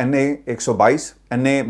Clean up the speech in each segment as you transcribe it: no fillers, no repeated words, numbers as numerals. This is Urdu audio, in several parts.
NA 122, NA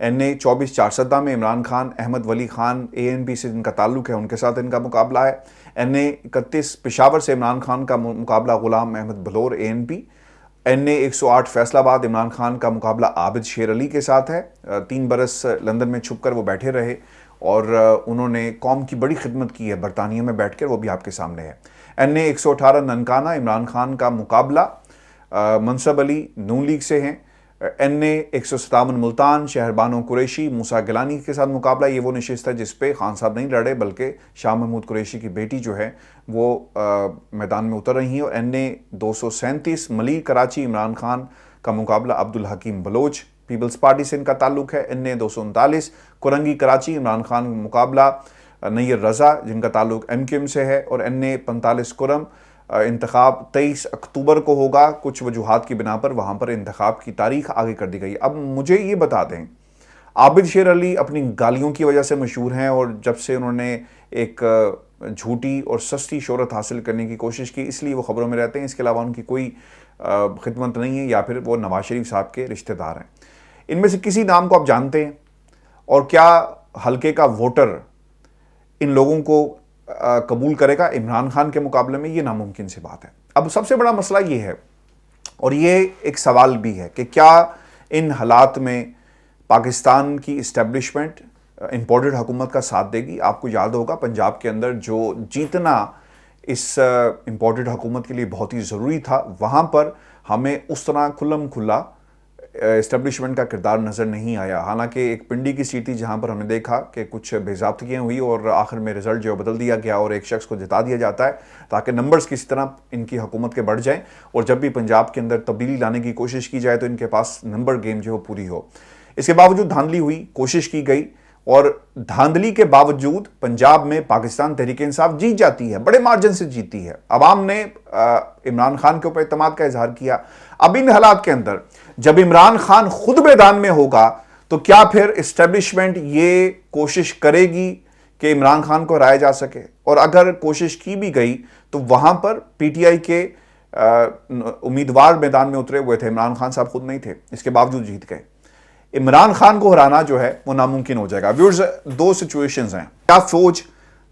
NA-24 چارسدہ میں عمران خان احمد ولی خان ANP سے جن کا تعلق ہے ان کے ساتھ ان کا مقابلہ ہے. NA-31 پشاور سے عمران خان کا مقابلہ غلام احمد بلور ANP. NA-108 فیصل آباد عمران خان کا مقابلہ عابد شیر علی کے ساتھ ہے. 3 برس لندن میں چھپ کر وہ بیٹھے رہے اور انہوں نے قوم کی بڑی خدمت کی ہے برطانیہ میں بیٹھ کر, وہ بھی آپ کے سامنے ہے. NA-118 ننکانہ عمران خان کا مقابلہ منصب علی نون لیگ سے ہیں. NA-157 ملتان شہربانو قریشی موسیٰ گیلانی کے ساتھ مقابلہ. یہ وہ نشست ہے جس پہ خان صاحب نہیں لڑے بلکہ شاہ محمود قریشی کی بیٹی جو ہے وہ میدان میں اتر رہی ہیں. اور NA-237 ملیر کراچی عمران خان کا مقابلہ عبدالحکیم بلوچ پیپلز پارٹی سے ان کا تعلق ہے. NA-239 کرنگی کراچی عمران خان کا مقابلہ نیر رضا جن کا تعلق MQM سے ہے. اور NA-45 کرم انتخاب 23 اکتوبر کو ہوگا. کچھ وجوہات کی بنا پر وہاں پر انتخاب کی تاریخ آگے کر دی گئی. اب مجھے یہ بتا دیں, عابد شیر علی اپنی گالیوں کی وجہ سے مشہور ہیں اور جب سے انہوں نے ایک جھوٹی اور سستی شہرت حاصل کرنے کی کوشش کی اس لیے وہ خبروں میں رہتے ہیں. اس کے علاوہ ان کی کوئی خدمت نہیں ہے یا پھر وہ نواز شریف صاحب کے رشتہ دار ہیں. ان میں سے کسی نام کو آپ جانتے ہیں؟ اور کیا حلقے کا ووٹر ان لوگوں کو قبول کرے گا عمران خان کے مقابلے میں؟ یہ ناممکن سی بات ہے. اب سب سے بڑا مسئلہ یہ ہے اور یہ ایک سوال بھی ہے کہ کیا ان حالات میں پاکستان کی اسٹیبلشمنٹ امپورٹڈ حکومت کا ساتھ دے گی؟ آپ کو یاد ہوگا پنجاب کے اندر جو جیتنا اس امپورٹڈ حکومت کے لیے بہت ہی ضروری تھا, وہاں پر ہمیں اس طرح کھلم کھلا اسٹیبلشمنٹ کا کردار نظر نہیں آیا. حالانکہ ایک پنڈی کی سیٹ تھی جہاں پر ہم نے دیکھا کہ کچھ بے ضابطگیاں ہوئی اور آخر میں رزلٹ جو بدل دیا گیا اور ایک شخص کو جتا دیا جاتا ہے تاکہ نمبرز کسی طرح ان کی حکومت کے بڑھ جائیں اور جب بھی پنجاب کے اندر تبدیلی لانے کی کوشش کی جائے تو ان کے پاس نمبر گیم جو پوری ہو. اس کے باوجود دھاندلی ہوئی, کوشش کی گئی اور دھاندلی کے باوجود پنجاب میں پاکستان تحریک انصاف جیت جاتی ہے, بڑے مارجن سے جیتی ہے. عوام نے عمران خان کے اوپر اعتماد کا اظہار کیا. اب ان حالات کے اندر جب عمران خان خود میدان میں ہوگا تو کیا پھر اسٹیبلشمنٹ یہ کوشش کرے گی کہ عمران خان کو ہرایا جا سکے؟ اور اگر کوشش کی بھی گئی تو وہاں پر PTI کے امیدوار میدان میں اترے ہوئے تھے, عمران خان صاحب خود نہیں تھے, اس کے باوجود جیت گئے. عمران خان کو ہرانا جو ہے وہ ناممکن ہو جائے گا. ویورز, 2 سچویشنز ہیں. کیا فوج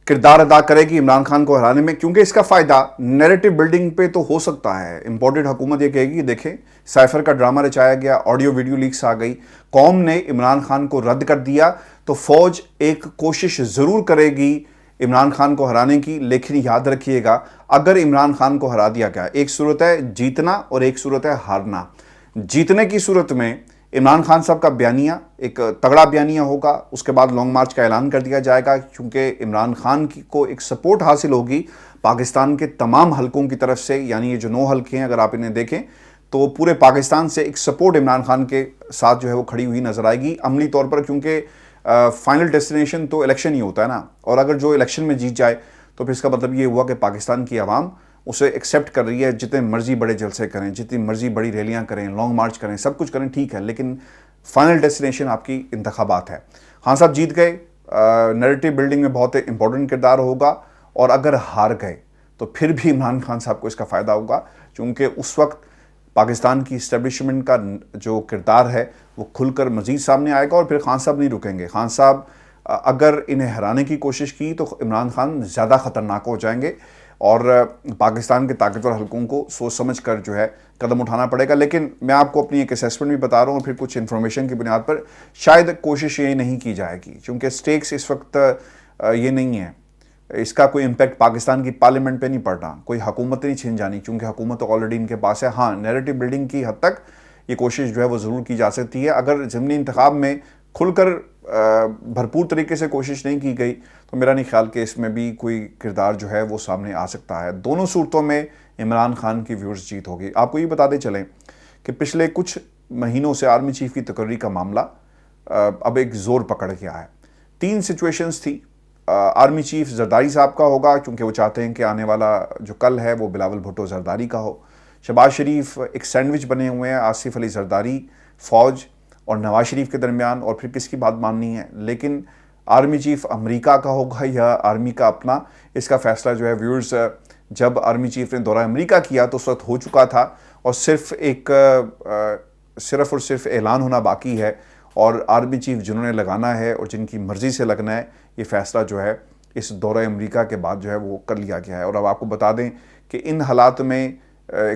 کردار ادا کرے گی عمران خان کو ہرانے میں؟ کیونکہ اس کا فائدہ نیریٹو بلڈنگ پہ تو ہو سکتا ہے. امپورٹڈ حکومت یہ کہے گی دیکھیں سائفر کا ڈرامہ رچایا گیا, آڈیو ویڈیو لیکس آ گئی, قوم نے عمران خان کو رد کر دیا, تو فوج ایک کوشش ضرور کرے گی عمران خان کو ہرانے کی. لیکن یاد رکھیے گا اگر عمران خان کو ہرا دیا گیا, ایک صورت ہے جیتنا اور ایک صورت ہے ہارنا. جیتنے کی صورت میں عمران خان صاحب کا بیانیہ ایک تگڑا بیانیہ ہوگا, اس کے بعد لانگ مارچ کا اعلان کر دیا جائے گا کیونکہ عمران خان کو ایک سپورٹ حاصل ہوگی پاکستان کے تمام حلقوں کی طرف سے. یعنی یہ جو 9 حلقے ہیں اگر آپ انہیں دیکھیں تو پورے پاکستان سے ایک سپورٹ عمران خان کے ساتھ جو ہے وہ کھڑی ہوئی نظر آئے گی عملی طور پر, کیونکہ فائنل ڈیسٹینیشن تو الیکشن ہی ہوتا ہے نا, اور اگر جو الیکشن میں جیت جائے تو پھر اس کا مطلب یہ ہوا کہ پاکستان کی عوام اسے ایکسیپٹ کر رہی ہے. جتنے مرضی بڑے جلسے کریں, جتنی مرضی بڑی ریلیاں کریں, لانگ مارچ کریں, سب کچھ کریں, ٹھیک ہے, لیکن فائنل ڈیسٹینیشن آپ کی انتخابات ہے. خان صاحب جیت گئے, نیریٹو بلڈنگ میں بہت امپورٹنٹ کردار ہوگا, اور اگر ہار گئے تو پھر بھی عمران خان صاحب کو اس کا فائدہ ہوگا کیونکہ اس وقت پاکستان کی اسٹیبلشمنٹ کا جو کردار ہے وہ کھل کر مزید سامنے آئے گا اور پھر خان صاحب نہیں رکیں گے. خان صاحب اگر انہیں ہرانے کی کوشش کی تو عمران خان زیادہ خطرناک ہو جائیں گے اور پاکستان کے طاقتور حلقوں کو سوچ سمجھ کر جو ہے قدم اٹھانا پڑے گا. لیکن میں آپ کو اپنی ایک اسیسمنٹ بھی بتا رہا ہوں اور پھر کچھ انفارمیشن کی بنیاد پر شاید کوشش یہ نہیں کی جائے گی کیونکہ سٹیکس اس وقت یہ نہیں ہے, اس کا کوئی امپیکٹ پاکستان کی پارلیمنٹ پہ نہیں پڑ رہا, کوئی حکومت نہیں چھن جانی کیونکہ حکومت آلریڈی ان کے پاس ہے. ہاں, نیریٹو بلڈنگ کی حد تک یہ کوشش جو ہے وہ ضرور کی جا سکتی ہے. اگر ضمنی انتخاب میں کھل کر بھرپور طریقے سے کوشش نہیں کی گئی تو میرا نہیں خیال کہ اس میں بھی کوئی کردار جو ہے وہ سامنے آ سکتا ہے. دونوں صورتوں میں عمران خان کی ویورز جیت ہوگی. آپ کو یہ بتاتے چلیں کہ پچھلے کچھ مہینوں سے آرمی چیف کی تقرری کا معاملہ اب ایک زور پکڑ گیا ہے. 3 سچویشنز تھی. آرمی چیف زرداری صاحب کا ہوگا کیونکہ وہ چاہتے ہیں کہ آنے والا جو کل ہے وہ بلاول بھٹو زرداری کا ہو. شہباز شریف ایک سینڈوچ بنے ہوئے ہیں, آصف علی زرداری فوج اور نواز شریف کے درمیان, اور پھر کس کی بات ماننی ہے. لیکن آرمی چیف امریکہ کا ہوگا یا آرمی کا اپنا, اس کا فیصلہ جو ہے ویورز جب آرمی چیف نے دورہ امریکہ کیا تو اس وقت ہو چکا تھا اور صرف اور صرف اعلان ہونا باقی ہے اور آرمی چیف جنہوں نے لگانا ہے اور جن کی مرضی سے لگنا ہے، یہ فیصلہ جو ہے اس دورہ امریکہ کے بعد جو ہے وہ کر لیا گیا ہے۔ اور اب آپ کو بتا دیں کہ ان حالات میں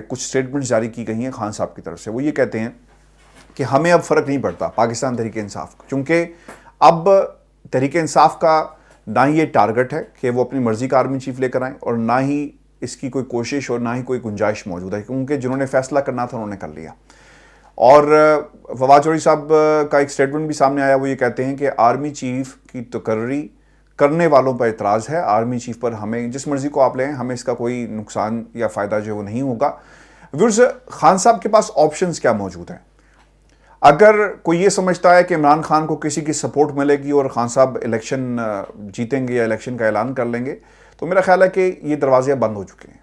کچھ سٹیٹمنٹس جاری کی گئی ہیں خان صاحب کی طرف سے۔ وہ یہ کہتے ہیں کہ ہمیں اب فرق نہیں پڑتا پاکستان تحریک انصاف کو، کیونکہ اب تحریک انصاف کا نہ ہی یہ ٹارگٹ ہے کہ وہ اپنی مرضی کا آرمی چیف لے کر آئیں، اور نہ ہی اس کی کوئی کوشش اور نہ ہی کوئی گنجائش موجود ہے، کیونکہ جنہوں نے فیصلہ کرنا تھا انہوں نے کر لیا۔ اور فواد چودھری صاحب کا ایک سٹیٹمنٹ بھی سامنے آیا، وہ یہ کہتے ہیں کہ آرمی چیف کی تقرری کرنے والوں پر اعتراض ہے، آرمی چیف پر ہمیں جس مرضی کو آپ لیں، ہمیں اس کا کوئی نقصان یا فائدہ جو ہے وہ نہیں ہوگا۔ ویورز، خان صاحب کے پاس آپشنز کیا موجود ہیں؟ اگر کوئی یہ سمجھتا ہے کہ عمران خان کو کسی کی سپورٹ ملے گی اور خان صاحب الیکشن جیتیں گے یا الیکشن کا اعلان کر لیں گے، تو میرا خیال ہے کہ یہ دروازے بند ہو چکے ہیں۔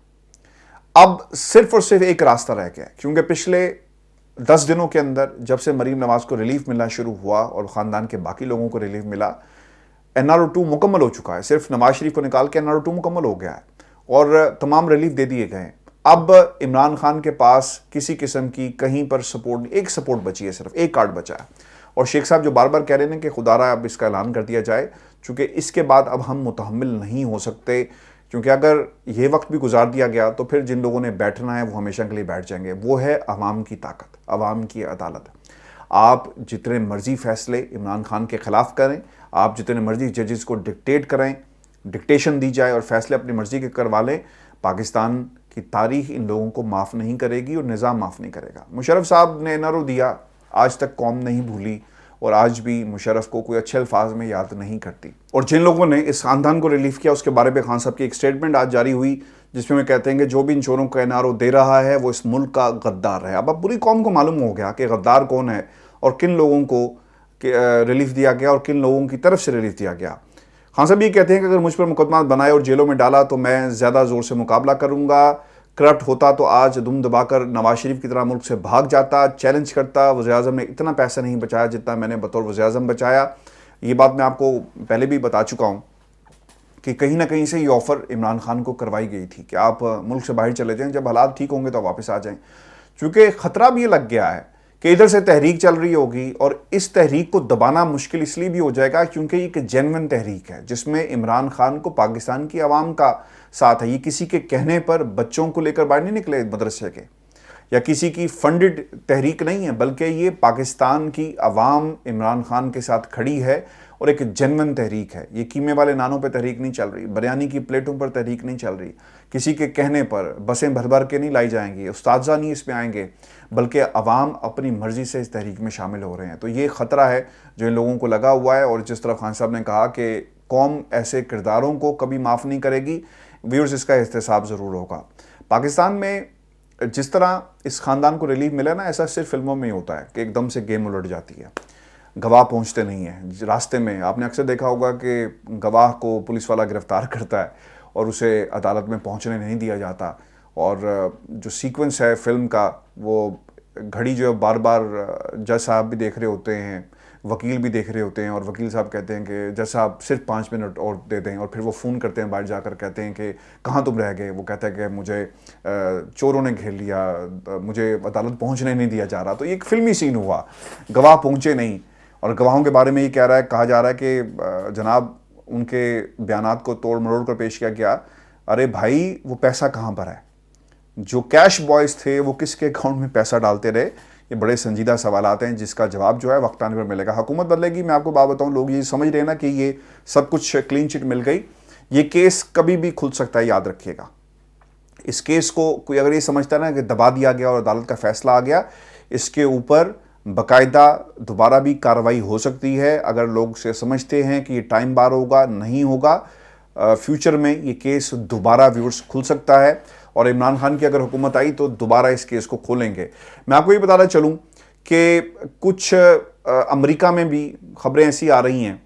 اب صرف اور صرف ایک راستہ رہ گیا ہے، کیونکہ پچھلے 10 دنوں کے اندر جب سے مریم نواز کو ریلیف ملنا شروع ہوا اور خاندان کے باقی لوگوں کو ریلیف ملا، NRO-2 مکمل ہو چکا ہے۔ صرف نواز شریف کو نکال کے NRO-2 مکمل ہو گیا ہے اور تمام ریلیف دے دیے گئے ہیں۔ اب عمران خان کے پاس کسی قسم کی کہیں پر سپورٹ نہیں، ایک سپورٹ بچی ہے، صرف ایک کارڈ بچا ہے، اور شیخ صاحب جو بار بار کہہ رہے ہیں کہ خدا را اب اس کا اعلان کر دیا جائے، چونکہ اس کے بعد اب ہم متحمل نہیں ہو سکتے، کیونکہ اگر یہ وقت بھی گزار دیا گیا تو پھر جن لوگوں نے بیٹھنا ہے وہ ہمیشہ کے لیے بیٹھ جائیں گے۔ وہ ہے عوام کی طاقت، عوام کی عدالت۔ آپ جتنے مرضی فیصلے عمران خان کے خلاف کریں، آپ جتنے مرضی ججز کو ڈکٹیٹ کریں، ڈکٹیشن دی جائے اور فیصلے اپنی مرضی کے کروا لیں، پاکستان کی تاریخ ان لوگوں کو معاف نہیں کرے گی اور نظام معاف نہیں کرے گا۔ مشرف صاحب نے NRO دیا، آج تک قوم نہیں بھولی، اور آج بھی مشرف کو کوئی اچھے الفاظ میں یاد نہیں کرتی۔ اور جن لوگوں نے اس خاندان کو ریلیف کیا، اس کے بارے میں خان صاحب کی ایک سٹیٹمنٹ آج جاری ہوئی، جس میں کہتے ہیں کہ جو بھی ان چوروں کو NRO دے رہا ہے وہ اس ملک کا غدار ہے۔ اب پوری قوم کو معلوم ہو گیا کہ غدار کون ہے اور کن لوگوں کو ریلیف دیا گیا اور کن لوگوں کی طرف سے ریلیف دیا گیا۔ خان صاحب یہ کہتے ہیں کہ اگر مجھ پر مقدمات بنائے اور جیلوں میں ڈالا تو میں زیادہ زور سے مقابلہ کروں گا، کرپٹ ہوتا تو آج دم دبا کر نواز شریف کی طرح ملک سے بھاگ جاتا، چیلنج کرتا، وزیراعظم نے اتنا پیسہ نہیں بچایا جتنا میں نے بطور وزیراعظم بچایا۔ یہ بات میں آپ کو پہلے بھی بتا چکا ہوں کہ کہیں نہ کہیں سے یہ آفر عمران خان کو کروائی گئی تھی کہ آپ ملک سے باہر چلے جائیں، جب حالات ٹھیک ہوں گے تو واپس آ جائیں، چونکہ خطرہ بھی یہ لگ گیا ہے کہ ادھر سے تحریک چل رہی ہوگی اور اس تحریک کو دبانا مشکل اس لیے بھی ہو جائے گا کیونکہ یہ ایک جینوئن تحریک ہے جس میں عمران خان کو پاکستان کی عوام کا ساتھ ہے۔ یہ کسی کے کہنے پر بچوں کو لے کر باہر نہیں نکلے مدرسے کے، یا کسی کی فنڈڈ تحریک نہیں ہے، بلکہ یہ پاکستان کی عوام عمران خان کے ساتھ کھڑی ہے اور ایک جینوئن تحریک ہے۔ یہ قیمے والے نانوں پہ تحریک نہیں چل رہی، بریانی کی پلیٹوں پر تحریک نہیں چل رہی، کسی کے کہنے پر بسیں بھر بھر کے نہیں لائی جائیں گی، اساتذہ نہیں اس میں آئیں گے، بلکہ عوام اپنی مرضی سے اس تحریک میں شامل ہو رہے ہیں۔ تو یہ خطرہ ہے جو ان لوگوں کو لگا ہوا ہے، اور جس طرح خان صاحب نے کہا کہ قوم ایسے کرداروں کو کبھی معاف نہیں کرے گی، ویورز اس کا احتساب ضرور ہوگا۔ پاکستان میں جس طرح اس خاندان کو ریلیف ملا نا، ایسا صرف فلموں میں ہی ہوتا ہے کہ ایک دم سے گیم الٹ جاتی ہے، گواہ پہنچتے نہیں ہیں راستے میں۔ آپ نے اکثر دیکھا ہوگا کہ گواہ کو پولیس والا گرفتار کرتا ہے اور اسے عدالت میں پہنچنے نہیں دیا جاتا، اور جو سیکوینس ہے فلم کا، وہ گھڑی جو ہے بار بار جج صاحب بھی دیکھ رہے ہوتے ہیں، وکیل بھی دیکھ رہے ہوتے ہیں، اور وکیل صاحب کہتے ہیں کہ جج صاحب صرف 5 منٹ اور دے دیں، اور پھر وہ فون کرتے ہیں باہر جا کر، کہتے ہیں کہ کہاں تم رہ گئے؟ وہ کہتا ہے کہ مجھے چوروں نے گھیر لیا، مجھے عدالت پہنچنے نہیں دیا جا رہا۔ تو یہ ایک فلمی سین ہوا، گواہ پہنچے نہیں، اور گواہوں کے بارے میں یہ کہا جا رہا ہے کہ جناب ان کے بیانات کو توڑ مروڑ کر پیش کیا گیا۔ ارے بھائی، وہ پیسہ کہاں پر ہے؟ جو کیش بوائز تھے وہ کس کے اکاؤنٹ میں پیسہ ڈالتے رہے؟ یہ بڑے سنجیدہ سوالات ہیں جس کا جواب جو ہے وقت آنے پر ملے گا۔ حکومت بدلے گی، میں آپ کو بات بتاؤں، لوگ یہ سمجھ رہے ہیں نا کہ یہ سب کچھ کلین چٹ مل گئی، یہ کیس کبھی بھی کھل سکتا ہے، یاد رکھیے گا۔ اس کیس کو کوئی اگر یہ سمجھتا ہے نا کہ دبا دیا گیا اور عدالت کا فیصلہ آ گیا، اس کے اوپر باقاعدہ دوبارہ بھی کارروائی ہو سکتی ہے اگر لوگ سے سمجھتے ہیں کہ یہ ٹائم بار ہوگا، نہیں ہوگا، فیوچر میں یہ کیس دوبارہ ویورز کھل سکتا ہے، اور عمران خان کی اگر حکومت آئی تو دوبارہ اس کیس کو کھولیں گے۔ میں آپ کو یہ بتانا چلوں کہ کچھ امریکہ میں بھی خبریں ایسی آ رہی ہیں،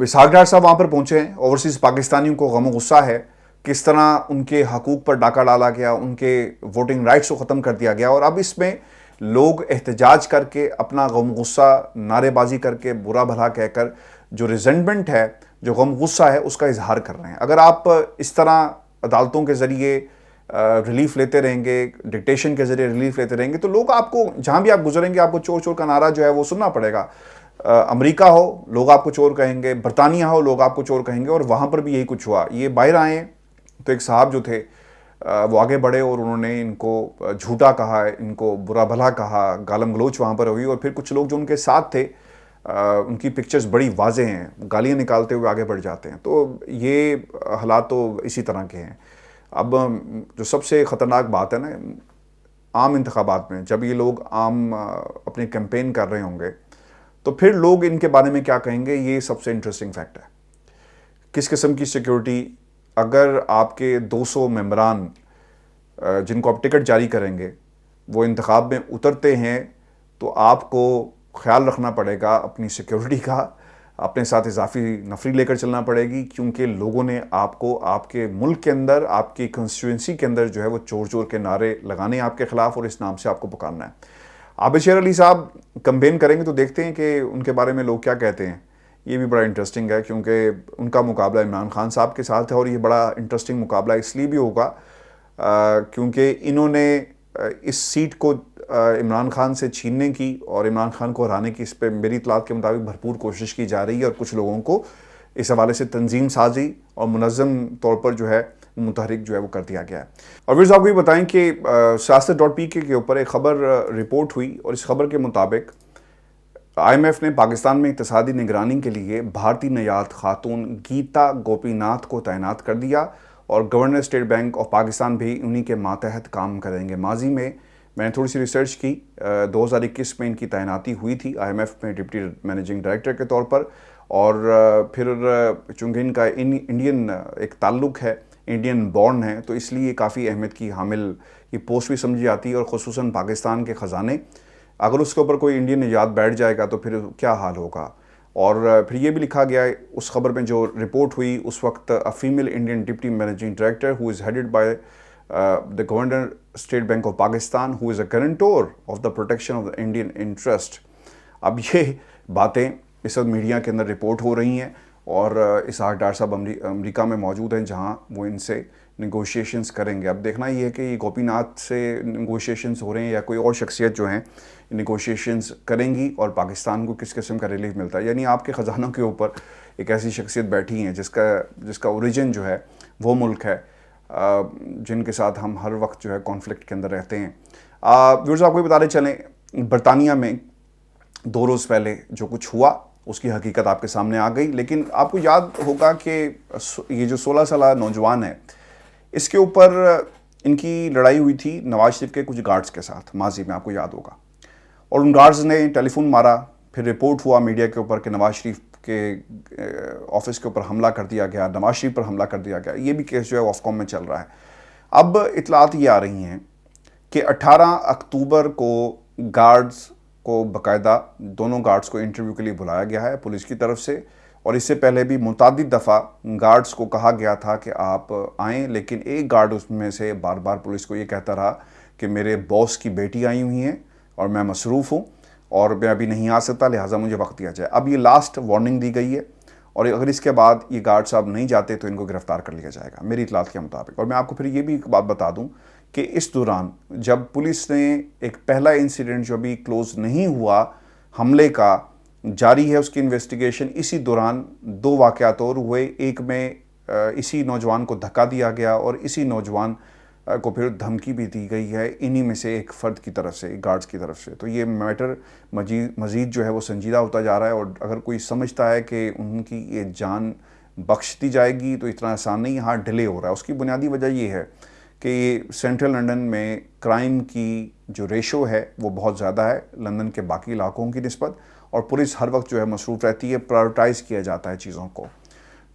اسحاق ڈار صاحب وہاں پر پہنچے ہیں، اوورسیز پاکستانیوں کو غم و غصہ ہے، کس طرح ان کے حقوق پر ڈاکہ ڈالا گیا، ان کے ووٹنگ رائٹس کو ختم کر دیا گیا، اور اب اس میں لوگ احتجاج کر کے اپنا غم غصہ نعرے بازی کر کے برا بھلا کہہ کر جو ریزنٹمنٹ ہے، جو غم غصہ ہے، اس کا اظہار کر رہے ہیں۔ اگر آپ اس طرح عدالتوں کے ذریعے ریلیف لیتے رہیں گے, ڈکٹیشن کے ذریعے ریلیف لیتے رہیں گے, تو لوگ آپ کو جہاں بھی آپ گزریں گے آپ کو چور چور کا نعرہ جو ہے وہ سننا پڑے گا. امریکہ ہو لوگ آپ کو چور کہیں گے, برطانیہ ہو لوگ آپ کو چور کہیں گے, اور وہاں پر بھی یہی کچھ ہوا. یہ باہر آئے تو ایک صاحب جو تھے وہ آگے بڑھے اور انہوں نے ان کو جھوٹا کہا, ان کو برا بھلا کہا, گالم گلوچ وہاں پر ہوئی, اور پھر کچھ لوگ جو ان کے ساتھ تھے ان کی پکچرز بڑی واضح ہیں, گالیاں نکالتے ہوئے آگے بڑھ جاتے ہیں. تو یہ حالات تو اسی طرح کے ہیں. اب جو سب سے خطرناک بات ہے نا, عام انتخابات میں جب یہ لوگ عام اپنی کیمپین کر رہے ہوں گے تو پھر لوگ ان کے بارے میں کیا کہیں گے, یہ سب سے انٹرسٹنگ فیکٹ ہے. کس قسم کی سیکیورٹی, اگر آپ کے 200 ممبران جن کو آپ ٹکٹ جاری کریں گے وہ انتخاب میں اترتے ہیں تو آپ کو خیال رکھنا پڑے گا اپنی سیکیورٹی کا, اپنے ساتھ اضافی نفری لے کر چلنا پڑے گی, کیونکہ لوگوں نے آپ کو آپ کے ملک کے اندر, آپ کی کنسٹیٹوئنسی کے اندر جو ہے وہ چور چور کے نعرے لگانے ہیں آپ کے خلاف, اور اس نام سے آپ کو پکارنا ہے. عابد شیر علی صاحب کمپین کریں گے تو دیکھتے ہیں کہ ان کے بارے میں لوگ کیا کہتے ہیں. یہ بھی بڑا انٹرسٹنگ ہے کیونکہ ان کا مقابلہ عمران خان صاحب کے ساتھ ہے, اور یہ بڑا انٹرسٹنگ مقابلہ اس لیے بھی ہوگا کیونکہ انہوں نے اس سیٹ کو عمران خان سے چھیننے کی اور عمران خان کو ہرانے کی اس پہ میری اطلاعات کے مطابق بھرپور کوشش کی جا رہی ہے, اور کچھ لوگوں کو اس حوالے سے تنظیم سازی اور منظم طور پر جو ہے متحرک جو ہے وہ کر دیا گیا ہے. اور ویئرز آپ کو یہ بتائیں کہ سیاست.pk کے اوپر ایک خبر رپورٹ ہوئی, اور اس خبر کے مطابق IMF نے پاکستان میں اقتصادی نگرانی کے لیے بھارتی نیاد خاتون گیتا گوپی ناتھ کو تعینات کر دیا, اور governor state bank of Pakistan بھی انہی کے ماتحت کام کریں گے. ماضی میں نے تھوڑی سی ریسرچ کی, 2021 میں ان کی تعیناتی ہوئی تھی IMF میں ڈپٹی مینیجنگ ڈائریکٹر کے طور پر, اور پھر چونکہ ان کا انڈین ایک تعلق ہے, انڈین بورن ہے, تو اس لیے کافی اہمیت کی حامل یہ پوسٹ بھی سمجھی جاتی ہے. اور خصوصاً پاکستان کے خزانے, اگر اس کے اوپر کوئی انڈین نژاد بیٹھ جائے گا تو پھر کیا حال ہوگا. اور پھر یہ بھی لکھا گیا ہے اس خبر میں جو رپورٹ ہوئی اس وقت, female Indian deputy managing director who is headed by the Governor State Bank of Pakistan who is a guarantor of the protection of the Indian interest. اب یہ باتیں اس وقت میڈیا کے اندر رپورٹ ہو رہی ہیں, اور اسحاق ڈار صاحب امریکہ میں موجود ہیں جہاں وہ ان سے نیگوشیشنز کریں گے. اب دیکھنا یہ ہے کہ یہ گوپی ناتھ سے نیگوشیشنز ہو رہے ہیں یا کوئی اور شخصیت جو ہیں نیگوشیشنز کریں گی, اور پاکستان کو کس قسم کا ریلیف ملتا ہے. یعنی آپ کے خزانوں کے اوپر ایک ایسی شخصیت بیٹھی ہیں جس کا اوریجن جو ہے وہ ملک ہے جن کے ساتھ ہم ہر وقت جو ہے کانفلکٹ کے اندر رہتے ہیں. ویورز آپ کو بھی بتاتے چلیں, برطانیہ میں 2 روز پہلے جو کچھ ہوا اس کی حقیقت آپ کے سامنے آ گئی. لیکن آپ کو یاد ہوگا کہ یہ جو 16 سالہ نوجوان ہے, اس کے اوپر ان کی لڑائی ہوئی تھی نواز شریف کے کچھ گارڈز کے ساتھ ماضی میں, آپ کو یاد ہوگا, اور ان گارڈز نے ٹیلی فون مارا. پھر رپورٹ ہوا میڈیا کے اوپر کہ نواز شریف کے آفس کے اوپر حملہ کر دیا گیا, نواز شریف پر حملہ کر دیا گیا. یہ بھی کیس جو ہے آف کام میں چل رہا ہے. اب اطلاعات یہ آ رہی ہیں کہ 18 اکتوبر کو گارڈز کو باقاعدہ دونوں گارڈز کو انٹرویو کے لیے بلایا گیا ہے پولیس کی طرف سے, اور اس سے پہلے بھی متعدد دفعہ گارڈز کو کہا گیا تھا کہ آپ آئیں, لیکن ایک گارڈ اس میں سے بار بار پولیس کو یہ کہتا رہا کہ میرے باس کی بیٹی آئی ہوئی ہیں اور میں مصروف ہوں اور میں ابھی نہیں آ سکتا, لہٰذا مجھے وقت دیا جائے. اب یہ لاسٹ وارننگ دی گئی ہے, اور اگر اس کے بعد یہ گارڈ صاحب نہیں جاتے تو ان کو گرفتار کر لیا جائے گا میری اطلاعات کے مطابق. اور میں آپ کو پھر یہ بھی ایک بات بتا دوں کہ اس دوران جب پولیس نے ایک پہلا انسیڈنٹ جو ابھی کلوز نہیں ہوا حملے کا جاری ہے اس کی انویسٹیگیشن, اسی دوران 2 واقعات اور ہوئے. ایک میں اسی نوجوان کو دھکا دیا گیا, اور اسی نوجوان کو پھر دھمکی بھی دی گئی ہے انہی میں سے ایک فرد کی طرف سے, گارڈز کی طرف سے. تو یہ میٹر مزید جو ہے وہ سنجیدہ ہوتا جا رہا ہے, اور اگر کوئی سمجھتا ہے کہ ان کی یہ جان بخش دی جائے گی تو اتنا آسان نہیں, یہاں ڈیلے ہو رہا ہے. اس کی بنیادی وجہ یہ ہے کہ سینٹرل لندن میں کرائم کی جو ریشو ہے وہ بہت زیادہ ہے لندن کے باقی علاقوں کی نسبت, اور پولیس ہر وقت جو ہے مصروف رہتی ہے, پرائورٹائز کیا جاتا ہے چیزوں کو.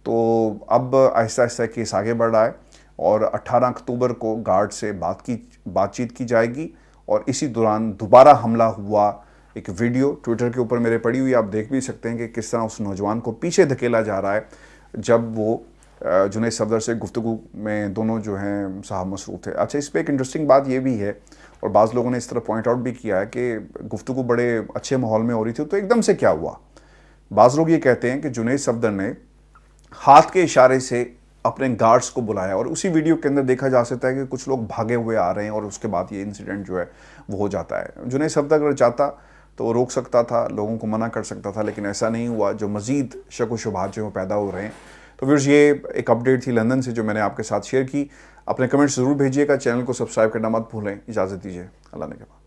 تو اب آہستہ آہستہ کیس آگے بڑھ رہا ہے, اور 18 اکتوبر کو گارڈ سے بات چیت کی جائے گی, اور اسی دوران دوبارہ حملہ ہوا. ایک ویڈیو ٹویٹر کے اوپر میرے پڑی ہوئی, آپ دیکھ بھی سکتے ہیں کہ کس طرح اس نوجوان کو پیچھے دھکیلا جا رہا ہے جب وہ جنید صفدر سے گفتگو میں دونوں جو ہیں صاحب مصروف تھے. اچھا, اس پہ ایک انٹرسٹنگ بات یہ بھی ہے, اور بعض لوگوں نے اس طرح پوائنٹ آؤٹ بھی کیا ہے کہ گفتگو بڑے اچھے ماحول میں ہو رہی تھی تو ایک دم سے کیا ہوا. بعض لوگ یہ کہتے ہیں کہ جنید صفدر نے ہاتھ کے اشارے سے اپنے گارڈز کو بلایا، اور اسی ویڈیو کے اندر دیکھا جا سکتا ہے کہ کچھ لوگ بھاگے ہوئے آ رہے ہیں اور اس کے بعد یہ انسیڈنٹ جو ہے وہ ہو جاتا ہے۔ جنید صفدر اگر چاہتا تو وہ روک سکتا تھا، لوگوں کو منع کر سکتا تھا، لیکن ایسا نہیں ہوا، جو مزید شک و شبہات جو ہیں وہ پیدا ہو رہے ہیں۔ تو ویورز یہ ایک اپڈیٹ تھی لندن سے جو میں نے آپ کے ساتھ شیئر کی۔ اپنے کمنٹس ضرور بھیجیے گا، چینل کو سبسکرائب کرنا مت بھولیں۔ اجازت دیجیے، اللہ نے کے بعد۔